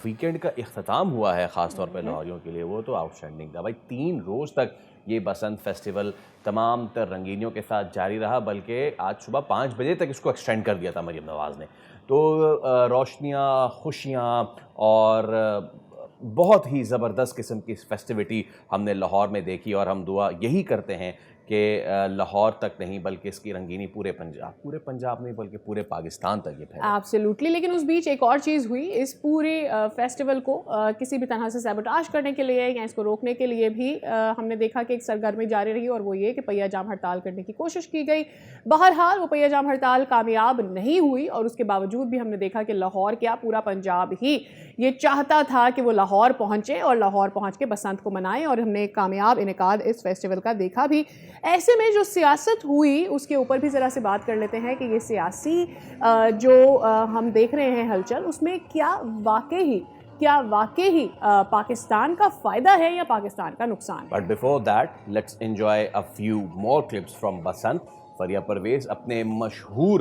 Weekend کا اختتام ہوا ہے خاص طور پہ لاہوریوں کے لیے وہ تو آؤٹ اسٹینڈنگ تھا بھائی. 3 روز تک یہ بسنت فیسٹیول تمام تر رنگینیوں کے ساتھ جاری رہا, بلکہ آج صبح 5 بجے تک اس کو ایکسٹینڈ کر دیا تھا مریم نواز نے. تو روشنیاں, خوشیاں اور بہت ہی زبردست قسم کی فیسٹیوٹی ہم نے لاہور میں دیکھی, اور ہم دعا یہی کرتے ہیں کہ لاہور تک نہیں بلکہ اس کی رنگینی پورے پنجاب نہیں بلکہ پورے پاکستان تک یہ پھیلے. ایبسلیوٹلی. لیکن اس بیچ ایک اور چیز ہوئی, اس پورے فیسٹیول کو کسی بھی طرح سے سیبوٹاج کرنے کے لیے یا اس کو روکنے کے لیے بھی ہم نے دیکھا کہ ایک سرگرمی جاری رہی, اور وہ یہ کہ پہیہ جام ہڑتال کرنے کی کوشش کی گئی. بہرحال وہ پہیہ جام ہڑتال کامیاب نہیں ہوئی, اور اس کے باوجود بھی ہم نے دیکھا کہ لاہور کیا پورا پنجاب ہی یہ چاہتا تھا کہ وہ لاہور پہنچے اور لاہور پہنچ کے بسنت کو منائیں, اور ہم نے کامیاب انعقاد اس فیسٹیول کا دیکھا بھی. ایسے میں جو سیاست ہوئی اس کے اوپر بھی ذرا سے بات کر لیتے ہیں کہ یہ سیاسی جو ہم دیکھ رہے ہیں ہلچل, اس میں کیا واقعی پاکستان کا فائدہ ہے یا پاکستان کا نقصان؟ But before that, let's enjoy a few more clips from Basant. فریہ Pervez اپنے مشہور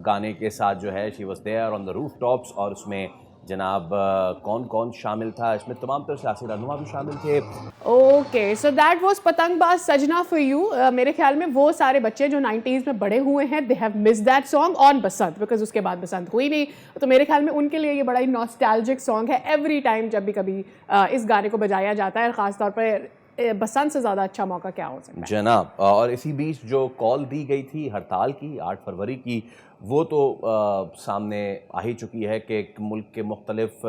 گانے کے ساتھ جو ہے she was there on the rooftops, اور اس میں جناب کون شامل تھا, اس میں تمام تر سیاسی رہنما بھی شامل تھے. اوکے, سو دیٹ واز پتنگ باز سجنا فار یو. میرے خیال میں وہ سارے بچے جو 90s میں بڑے ہوئے ہیں, they have miss that song on Basant, because اس کے بعد بسنت ہوئی نہیں. تو میرے خیال میں ان کے لیے یہ بڑا ہی ناسٹیلجک سانگ ہے. ایوری ٹائم جب بھی کبھی اس گانے کو بجایا جاتا ہے, خاص طور پہ بسنت سے زیادہ اچھا موقع کیا ہو سکتا ہے جناب. اور اسی بیچ جو کال دی گئی تھی ہڑتال کی 8 فروری کی, وہ تو سامنے آ ہی چکی ہے کہ ملک کے مختلف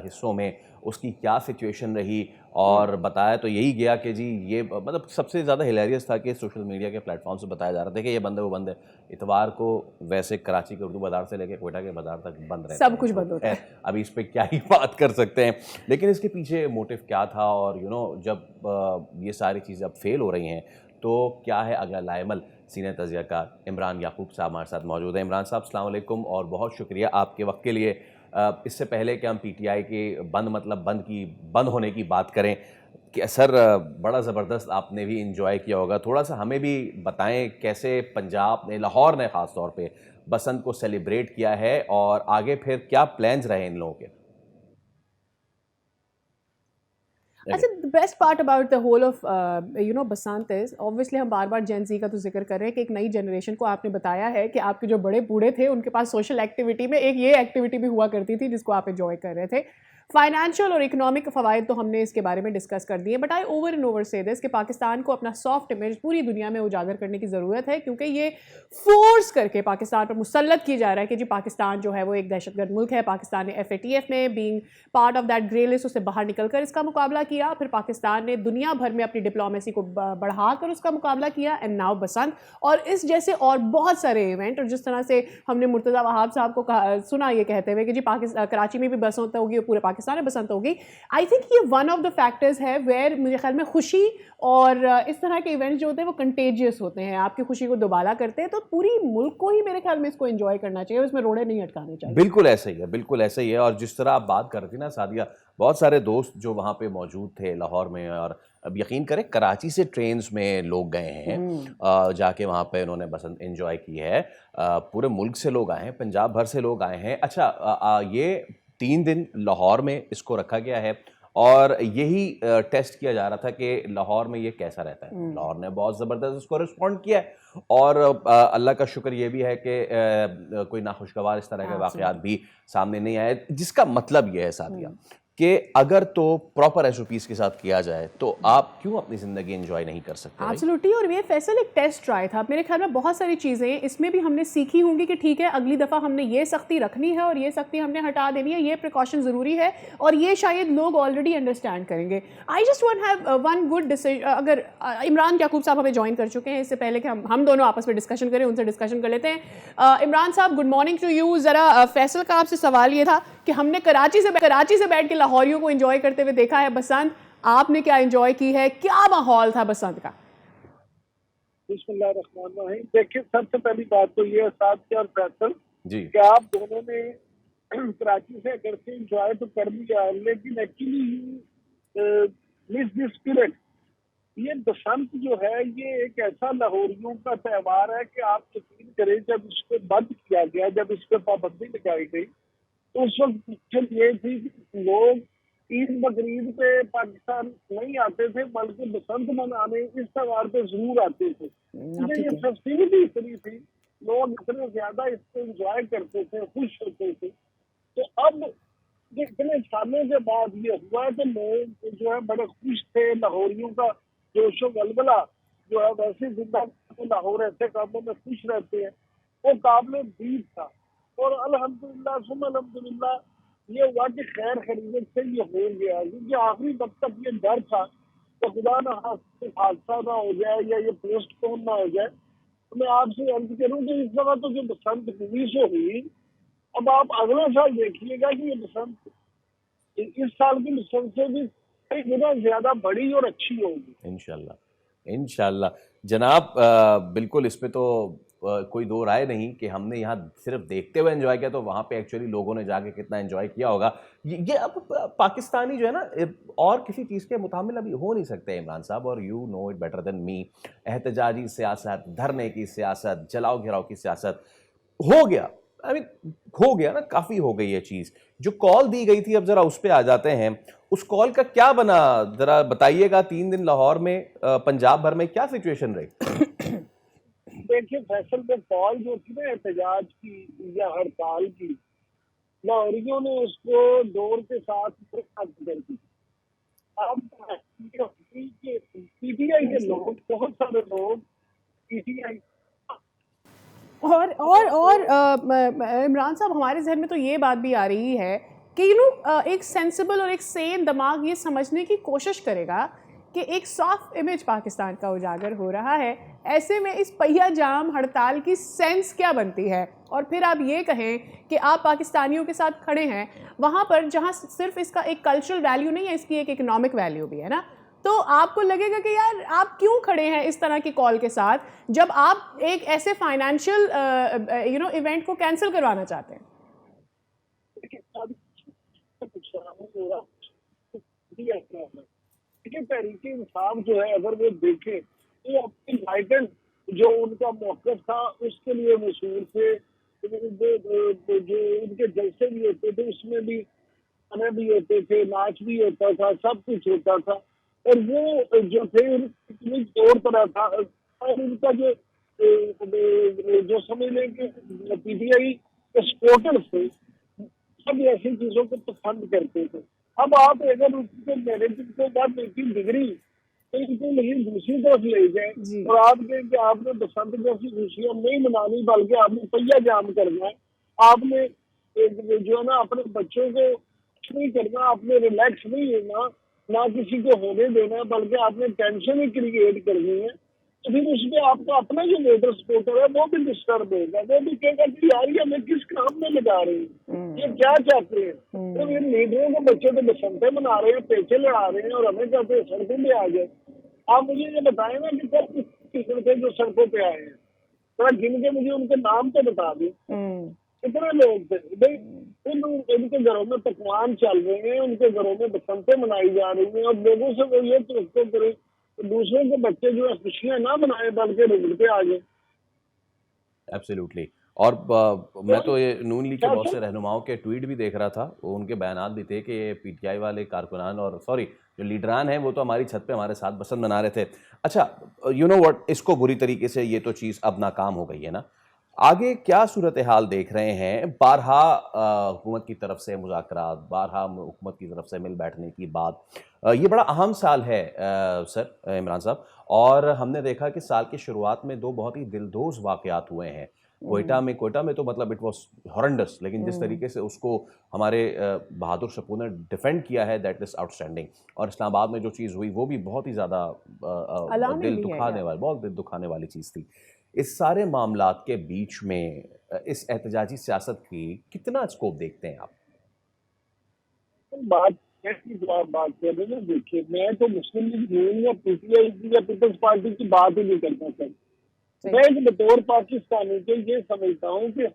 حصوں میں اس کی کیا سچویشن رہی, اور بتایا تو یہی گیا کہ جی یہ مطلب سب سے زیادہ ہلیریس تھا کہ سوشل میڈیا کے پلیٹ فارم سے بتایا جا رہا تھا کہ یہ بند ہے وہ بند ہے. اتوار کو ویسے کراچی کے اردو بازار سے لے کے کوئٹہ کے بازار تک بند رہتا ہے, سب کچھ بند ہوتا ہے. ابھی اس پہ کیا ہی بات کر سکتے ہیں, لیکن اس کے پیچھے موٹیو کیا تھا, اور جب یہ ساری چیزیں اب فیل ہو رہی ہیں تو کیا ہے اگلا لائمل. سینئر تجزیہ کار عمران یعقوب صاحب ہمارے ساتھ موجود ہیں. عمران صاحب السلام علیکم, اور بہت شکریہ آپ کے وقت کے لیے. اس سے پہلے کہ ہم پی ٹی آئی کے بند ہونے کی بات کریں, کہ سر بڑا زبردست آپ نے بھی انجوائے کیا ہوگا, تھوڑا سا ہمیں بھی بتائیں کیسے پنجاب نے, لاہور نے خاص طور پہ بسنت کو سیلیبریٹ کیا ہے, اور آگے پھر کیا پلانز رہے ان لوگوں کے. اچھا, the best part about the whole of Basant is obviously ہم بار بار جین زی کا تو ذکر کر رہے ہیں کہ ایک نئی جنریشن کو آپ نے بتایا ہے کہ آپ کے جو بڑے بوڑھے تھے ان کے پاس سوشل ایکٹیویٹی میں ایک یہ ایکٹیویٹی بھی ہوا کرتی تھی جس کو آپ انجوائے کر رہے تھے. فائنینشیل اور اکنامک فوائد تو ہم نے اس کے بارے میں ڈسکس کر دیے, but I over and over سے دس کہ پاکستان کو اپنا سافٹ امیج پوری دنیا میں اجاگر کرنے کی ضرورت ہے, کیونکہ یہ فورس کر کے پاکستان پر مسلط کی جا رہا ہے کہ جی پاکستان جو ہے وہ ایک دہشت گرد ملک ہے. پاکستان نے FATF میں being part of that grey list, اس سے باہر نکل کر اس کا مقابلہ کیا. پھر پاکستان نے دنیا بھر میں اپنی ڈپلومیسی کو بڑھا کر اس کا مقابلہ کیا, اینڈ ناؤ بسنت, اور اس جیسے اور بہت سارے ایونٹ. اور جس طرح سے ہم نے مرتضیٰ وہاب صاحب کو سنا یہ کہتے ہوئے کہ جی کراچی میں بھی بسنت ہوگی اور پورے پاکستان میں بسنت ہوگی. آئی تھنک یہ ون آف دا فیکٹرز ہے ویئر مجھے خیال میں خوشی اور اس طرح کے ایونٹس جو ہوتے ہیں وہ کنٹیجیس ہوتے ہیں, آپ کی خوشی کو دوبالا کرتے ہیں. تو پوری ملک کو ہی میرے خیال میں اس کو انجوائے کرنا چاہیے, اس میں روڑے نہیں اٹکانے چاہیے. بالکل ایسا ہی ہے, بالکل ایسا ہی ہے. اور جس طرح آپ بات کر رہی تھی نا سعدیہ, بہت سارے دوست جو وہاں پہ موجود تھے لاہور میں, اور اب یقین کریں کراچی سے ٹرینز میں لوگ گئے ہیں جا کے وہاں پہ انہوں نے بسنت انجوائے کی ہے. پورے ملک سے لوگ آئے ہیں, پنجاب بھر سے لوگ آئے ہیں. اچھا, یہ 3 دن لاہور میں اس کو رکھا گیا ہے, اور یہی ٹیسٹ کیا جا رہا تھا کہ لاہور میں یہ کیسا رہتا ہے. لاہور نے بہت زبردست اس کو رسپونڈ کیا ہے, اور اللہ کا شکر یہ بھی ہے کہ کوئی ناخوشگوار اس طرح کے واقعات بھی سامنے نہیں آئے, جس کا مطلب یہ ہے سعدیہ کہ اگر تو پراپر SOPs کے ساتھ کیا جائے تو آپ کیوں اپنی زندگی انجوائے نہیں کر سکتے. ایبسلیوٹلی. اور یہ فیصل ایک ٹیسٹ ٹرائی تھا. میرے خیال میں بہت ساری چیزیں اس میں بھی ہم نے سیکھی ہوں گی کہ ٹھیک ہے اگلی دفعہ ہم نے یہ سختی رکھنی ہے اور یہ سختی ہم نے ہٹا دینی ہے, یہ پریکاشن ضروری ہے, اور یہ شاید لوگ آلریڈی انڈرسٹینڈ کریں گے. I just want have one good decision. اگر عمران یعقوب صاحب ہمیں جوائن کر چکے ہیں, اس سے پہلے کہ ہم دونوں آپس میں ڈسکشن کریں, ان سے ڈسکشن کر لیتے ہیں. عمران صاحب گڈ مارننگ ٹو یو. ذرا فیصل کا آپ سے سوال یہ تھا کہ ہم نے کراچی سے بیٹھ کے لاہوریوں کو انجوائے کرتے ہوئے دیکھا ہے بسنت, آپ نے کیا انجوائے کی ہے, کیا ماحول تھا بسنت کا؟ بسم اللہ الرحمن الرحیم. دیکھیں, سب سے پہلی بات تو یہ ساتھ اور فیصل جی کہ آپ دونوں نے کراچی سے اگر سے انجوائے تو کر لیا, لیکن ایکچولی مس دی اسپرٹ. یہ بسنت جو ہے یہ ایک ایسا لاہوریوں کا تہوار ہے کہ آپ یقین کریں جب اس کو بند کیا گیا, جب اس پہ پابندی لگائی گئی تو اس وقت پکچر یہ تھی کہ لوگ عید بقرعید پہ پاکستان نہیں آتے تھے بلکہ بسنت منانے اس تہوار پہ ضرور آتے تھے، کیونکہ یہ فیسٹیوٹی اتنی تھی، لوگ اتنے زیادہ اس کو انجوائے کرتے تھے، خوش ہوتے تھے. تو اب اتنے سالوں کے بعد یہ ہوا ہے تو لوگ جو ہے بڑے خوش تھے. لاہوریوں کا جوش و غلبلہ جو ہے ویسے زندہ لاہور ایسے کاموں میں خوش رہتے ہیں، وہ قابل دید تھا. اور الحمدللہ ثم الحمدللہ یہ ہوا کہ خیر خیریت سے یہ ہو گیا، کیونکہ آخری وقت تک یہ ڈر تھا کہ خدا نہ حادثہ نہ ہو جائے یا یہ پوسٹ پون نہ ہو جائے. تو میں آپ سے عرض کروں کہ اس دفعہ تو جو بسنت ہوئی سو ہوئی، اب آپ اگلے سال دیکھیے گا کہ یہ بسنت اس سال کی بسنت سے بھی کئی گنا زیادہ بڑی اور اچھی ہوگی انشاءاللہ انشاءاللہ. جناب بالکل اس پہ تو کوئی دو رائے نہیں کہ ہم نے یہاں صرف دیکھتے ہوئے انجوائے کیا، تو وہاں پہ ایکچولی لوگوں نے جا کے کتنا انجوائے کیا ہوگا. یہ اب پاکستانی جو ہے نا اور کسی چیز کے متحمل ابھی ہو نہیں سکتے عمران صاحب، اور you know it better than me. احتجاجی سیاست، دھرنے کی سیاست، جلاؤ گھراؤ کی سیاست ہو گیا، ہو گیا نا، کافی ہو گئی یہ چیز. جو کال دی گئی تھی اب ذرا اس پہ آ جاتے ہیں. اس کال کا کیا بنا ذرا بتائیے گا. 3 دن لاہور میں پنجاب بھر میں کیا سچویشن رہی؟ دیکھیے فیصل پہ کال جو تھی نا احتجاج کی یا ہڑتال کی، لاہوریوں نے اس کو دور کے ساتھ ختم کر دی. اب پی ٹی آئی کے لوگ، بہت سارے لوگ پی ٹی آئی اور عمران صاحب ہمارے ذہن میں تو یہ بات بھی آ رہی ہے کہ ایک سینسیبل اور ایک سین دماغ یہ سمجھنے کی کوشش کرے گا کہ ایک سافٹ امیج پاکستان کا اجاگر ہو رہا ہے. ایسے میں اس پہیا جام ہڑتال کی سینس کیا بنتی ہے؟ اور پھر آپ یہ کہیں کہ آپ پاکستانیوں کے ساتھ کھڑے ہیں وہاں پر جہاں صرف اس کا ایک کلچرل ویلیو نہیں ہے، اس کی ایک اکنامک ویلیو بھی ہے نا. تو آپ کو لگے گا کہ یار آپ کیوں کھڑے ہیں اس طرح کی کال کے ساتھ جب آپ ایک ایسے فائنینشیل ایونٹ کو کینسل کروانا چاہتے ہیں. تحریک انصاف جو ہے اگر وہ دیکھیں تو اپنی لائٹن جو ان کا موقف تھا اس کے لیے مشہور تھے. جو ان کے جلسے بھی ہوتے تھے اس میں بھی گانے بھی ہوتے تھے، ناچ بھی ہوتا تھا، سب کچھ ہوتا تھا. اور وہ جو تھے اور طرح تھا. اور ان کا جو سمجھ لیں کہ پی ٹی آئی کے سپورٹر تھے سب ایسی چیزوں کو پسند کرتے تھے. اب آپ اگر اس کے نیریٹو کو بات دیکھی ڈگری تو ان کو نہیں دوسری طرف لے جائیں اور آپ کہیں کہ آپ نے بسنت جیسی خوشیاں نہیں منانی بلکہ آپ نے پہیا جام کرنا ہے، آپ نے جو ہے نا اپنے بچوں کو نہیں کرنا، آپ نے ریلیکس نہیں ہونا، نہ کسی کو ہونے دینا بلکہ آپ نے ٹینشن ہی کریٹ کرنی ہے. تو پھر اس میں آپ کا اپنا جو ووٹر سپورٹر ہے وہ بھی ڈسٹرب ہوگا، وہ بھی کہے گا کہ یار یہ ہمیں کس کام میں لگا رہے ہیں، یہ کیا چاہتے ہیں. تو یہ لیڈروں کے بچے تو بسنتے منا رہے ہیں، پیچھے لڑا رہے ہیں اور ہمیں کہتے ہیں سڑکوں پہ آ جائے. آپ مجھے یہ بتائیں نا کہ سب کس تھے جو سڑکوں پہ آئے ہیں، تھوڑا گن کے مجھے ان کے نام تو بتا دیں کتنے لوگ تھے. بھائی ان کے گھروں میں پکوان چل رہے ہیں، ان کے گھروں میں بسنتیں منائی جا رہی ہیں اور لوگوں سے وہ یہ توقع کرے دوسروں کے بچے جو ہے خوشیاں نہ منائے بلکہ روڈ پہ آ جائیں. ایبسلیوٹلی. اور میں تو یہ نون لیگ کے بہت سے رہنماؤں کے ٹویٹ بھی دیکھ رہا تھا، ان کے بیانات بھی تھے کہ یہ پی ٹی آئی والے کارکنان اور جو لیڈران ہیں وہ تو ہماری چھت پہ ہمارے ساتھ بسنت منا رہے تھے. اچھا یو نو وٹ، اس کو بری طریقے سے یہ تو چیز اب ناکام ہو گئی ہے نا. آگے کیا صورتحال دیکھ رہے ہیں؟ بارہا حکومت کی طرف سے مذاکرات، بارہا حکومت کی طرف سے مل بیٹھنے کی بات. یہ بڑا اہم سال ہے سر عمران صاحب، اور ہم نے دیکھا کہ سال کی شروعات میں 2 بہت ہی دلدوز واقعات ہوئے ہیں. کوئٹہ میں تو مطلب اٹ واز ہارنڈس، لیکن جس طریقے سے اس کو ہمارے بہادر شپو نے ڈیفینڈ کیا ہے دیٹ از آؤٹ اسٹینڈنگ. اور اسلام آباد میں جو چیز ہوئی وہ بھی بہت ہی زیادہ دل دکھانے والی، بہت دل دکھانے والی چیز تھی. اس سارے معاملات کے بیچ میں اس احتجاجی سیاست کی کتنا اسکوپ دیکھتے ہیں آپ؟ بات کر رہے ہیں، دیکھیے میں تو مسلم لیگ یونین یا پی ٹی آئی کی یا پیپلز پارٹی کی بات ہی نہیں کرنا چاہتا. میں بطور پاکستانی کے یہ سمجھتا ہوں کہ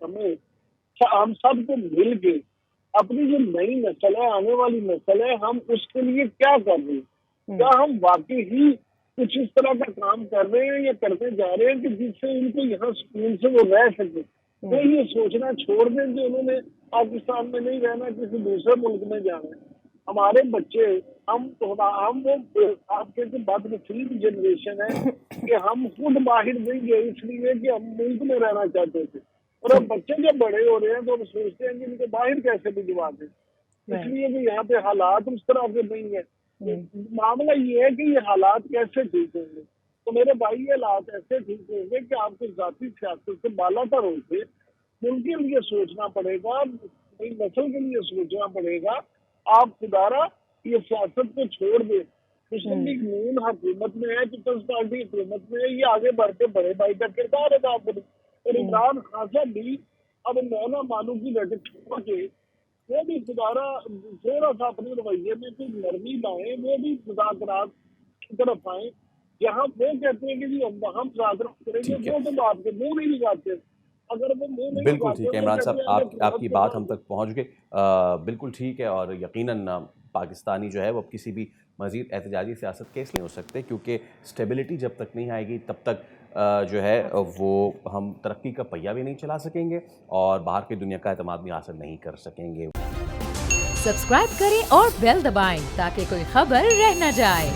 ہم سب کو مل کے اپنی جو نئی نسل ہے، آنے والی نسل ہے، ہم اس کے لیے کیا کر رہے ہیں؟ کیا ہم واقعی ہی کچھ اس طرح کا کام کر رہے ہیں یا کرتے جا رہے ہیں کہ جس سے ان کو یہاں سکون سے وہ رہ سکے؟ وہ یہ سوچنا چھوڑ دیں کہ انہوں نے پاکستان میں نہیں رہنا, کسی دوسرے ملک میں جانا ہے. ہمارے بچے, ہم وہ آپ کے بات نصیب جنریشن ہے کہ ہم خود باہر نہیں گئے اس لیے کہ ہم ملک میں رہنا چاہتے تھے, اور اب بچے جب بڑے ہو رہے ہیں تو ہم سوچتے ہیں کہ ان کو باہر کیسے بھجوا دیں, اس لیے کہ یہاں پہ حالات اس طرح کے نہیں ہیں. معاملہ یہ ہے کہ یہ حالات کیسے ٹھیک ہوں گے. تو میرے بھائی یہ حالات ایسے ٹھیک ہوں گے کہ آپ کو ذاتی سیاست سے بالا تر ہو کے ملک کے لیے سوچنا پڑے گا, نئی نسل کے لیے سوچنا پڑے گا. آپ خدارا یہ سیاست کو چھوڑ دیں. مسلم لیگ نون حکومت میں ہے, پیپلز پارٹی حکومت میں ہے, یہ آگے بڑھ کے بڑے بھائی کا کردار ادا کرے. اور عمران خان صاحب بھی اب مولانا مانو کی بیٹھک چھوڑ کے وہ بھی خدارا تھوڑا سا اپنے رویے میں کوئی نرمی لائیں, وہ بھی مذاکرات کی طرف آئیں. جہاں وہ کہتے ہیں کہ جی ہم وہاں مذاکرات کریں گے, وہ تو آپ کے منہ نہیں لگاتے. اگر وہ منہ نہیں بالکل لگاتے ٹھیک ہے عمران صاحب, آپ کی بات ہم تک پہنچ گئی. بالکل ٹھیک ہے, اور یقیناً پاکستانی جو ہے وہ کسی بھی مزید احتجاجی سیاست کے اس لیے ہو سکتے کیونکہ اسٹیبلٹی جب تک نہیں آئے گی تب تک جو ہے وہ ہم ترقی کا پہیہ بھی نہیں چلا سکیں گے اور باہر کی دنیا کا اعتماد بھی حاصل نہیں کر سکیں گے. سبسکرائب کریں اور بیل دبائیں تاکہ کوئی خبر رہ نہ جائے.